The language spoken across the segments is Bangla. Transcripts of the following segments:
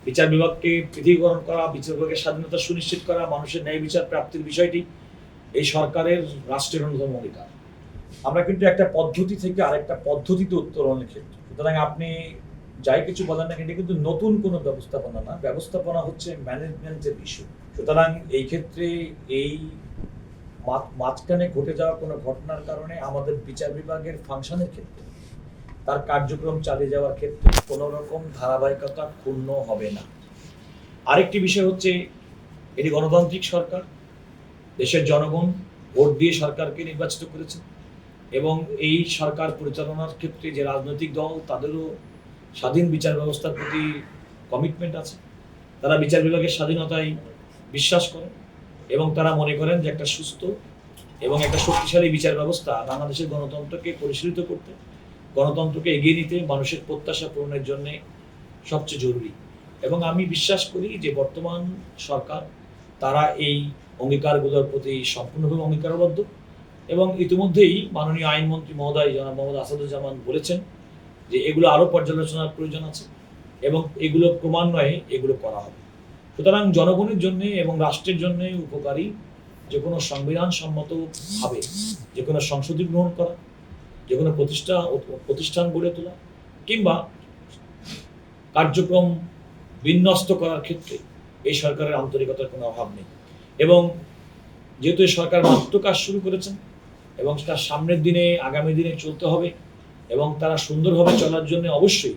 বিচার বিভাগকে পৃথকীকরণ করা, বিচার বিভাগের স্বাধীনতা সুনিশ্চিত করা, মানুষের ন্যায় বিচার প্রাপ্তির বিষয়টি এই সরকারের রাষ্ট্রের অন্যতম অধিকার। আমরা কিন্তু একটা পদ্ধতি থেকে আরেকটা পদ্ধতিতে উত্তরণের ক্ষেত্রে, সুতরাং আপনি যাই কিছু বলেন না, কিন্তু নতুন কোনো ব্যবস্থাপনা না, ব্যবস্থাপনা হচ্ছে ম্যানেজমেন্টের ইস্যু। সুতরাং এই ক্ষেত্রে এই মাঝখানে ঘটে যাওয়া কোনো ঘটনার কারণে আমাদের বিচার বিভাগের ফাংশনের ক্ষেত্রে, তার কার্যক্রম চালিয়ে যাওয়ার ক্ষেত্রে কোনো রকম ধারাবাহিকতা ক্ষুণ্ণ হবে না। আরেকটি বিষয় হচ্ছে, এটি গণতান্ত্রিক সরকার, দেশের জনগণ ভোট দিয়ে সরকারকে নির্বাচিত করেছে এবং এই সরকার পরিচালনার ক্ষেত্রে যে রাজনৈতিক দল, তাদেরও স্বাধীন বিচার ব্যবস্থার প্রতি কমিটমেন্ট আছে। তারা বিচার বিভাগের স্বাধীনতায় বিশ্বাস করে এবং তারা মনে করেন যে একটা সুস্থ এবং একটা শক্তিশালী বিচার ব্যবস্থা বাংলাদেশের গণতন্ত্রকে পরিচালিত করতে, গণতন্ত্রকে এগিয়ে নিতে, মানুষের প্রত্যাশা পূরণের জন্য সবচেয়ে জরুরি। এবং আমি বিশ্বাস করি যে বর্তমান সরকার তারা এই অঙ্গীকারগুলোর প্রতি সম্পূর্ণভাবে অঙ্গীকারবদ্ধ এবং ইতিমধ্যেই মাননীয় আইনমন্ত্রী মহোদয় জনাব মোহাম্মদ আসাদুজ্জামান বলেছেন যে এগুলো আরও পর্যালোচনার প্রয়োজন আছে এবং এগুলো ক্রমান্বয়ে এগুলো করা হবে। সুতরাং জনগণের জন্য এবং রাষ্ট্রের জন্য উপকারী যে কোনো সংবিধানসম্মতভাবে যে কোনো সংশোধনী গ্রহণ করা, যে কোনো প্রতিষ্ঠান গড়ে তোলা কিংবা কার্যক্রম বিন্যস্ত করার ক্ষেত্রে এই সরকারের আন্তরিকতার কোনো অভাব নেই। এবং যেহেতু এই সরকার মাত্র কাজ শুরু করেছেন এবং তার সামনের দিনে আগামী দিনে চলতে হবে এবং তারা সুন্দরভাবে চলার জন্য অবশ্যই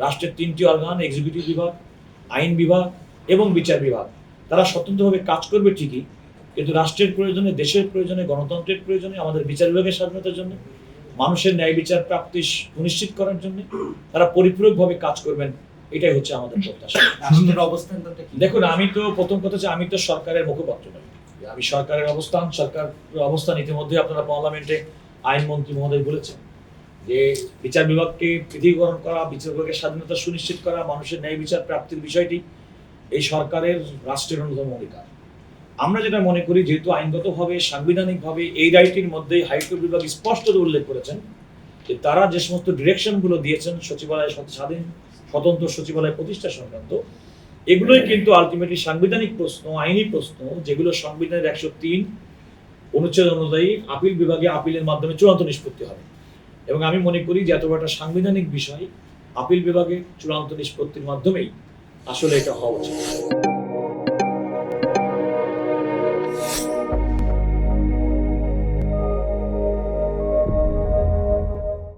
রাষ্ট্রের 3টি অর্গান, এক্সিকিউটিভ বিভাগ, আইন বিভাগ এবং বিচার বিভাগ, তারা স্বতন্ত্রভাবে কাজ করবে ঠিকই, কিন্তু রাষ্ট্রের প্রয়োজনে, দেশের প্রয়োজনে, গণতন্ত্রের প্রয়োজনে, আমাদের বিচার বিভাগের স্বাধীনতার জন্য, মানুষের ন্যায় বিচার প্রাপ্তি সুনিশ্চিত করার জন্য তারা পরিপূরকভাবে কাজ করবেন। এটাই হচ্ছে আমাদের প্রত্যাশা। দেখুন, আমি তো প্রথম কথা হচ্ছে, আমি তো সরকারের মুখপাত্র নই। আমি সরকারের অবস্থান ইতিমধ্যে আপনারা পার্লামেন্টে আইনমন্ত্রী মহোদয় বলেছেন যে বিচার বিভাগকে পৃথকীকরণ করা, বিচার বিভাগের স্বাধীনতা সুনিশ্চিত করা, মানুষের ন্যায় বিচার প্রাপ্তির বিষয়টি এই সরকারের রাষ্ট্রের অন্যতম অধিকার। আমরা যেটা মনে করি, যেহেতু আইনগতভাবে, সাংবিধানিকভাবে এই রাইটের মধ্যে হাইকোর্ট বিভাগ স্পষ্ট উল্লেখ করেছেন যে তারা যে সমস্ত ডিরেকশনগুলো দিয়েছেন সচিবালয়, স্বতন্ত্র সচিবালয় প্রতিষ্ঠা সংক্রান্ত, এগুলোই কিন্তু আলটিমেটলি সাংবিধানিক প্রশ্ন, আইনি প্রশ্ন, যেগুলো সংবিধানের 103 অনুচ্ছেদ অনুযায়ী আপিল বিভাগে আপিলের মাধ্যমে চূড়ান্ত নিষ্পত্তি হবে। এবং আমি মনে করি যে এত বড় একটা সাংবিধানিক বিষয় আপিল বিভাগে চূড়ান্ত নিষ্পত্তির মাধ্যমেই আসলে এটা হওয়া উচিত।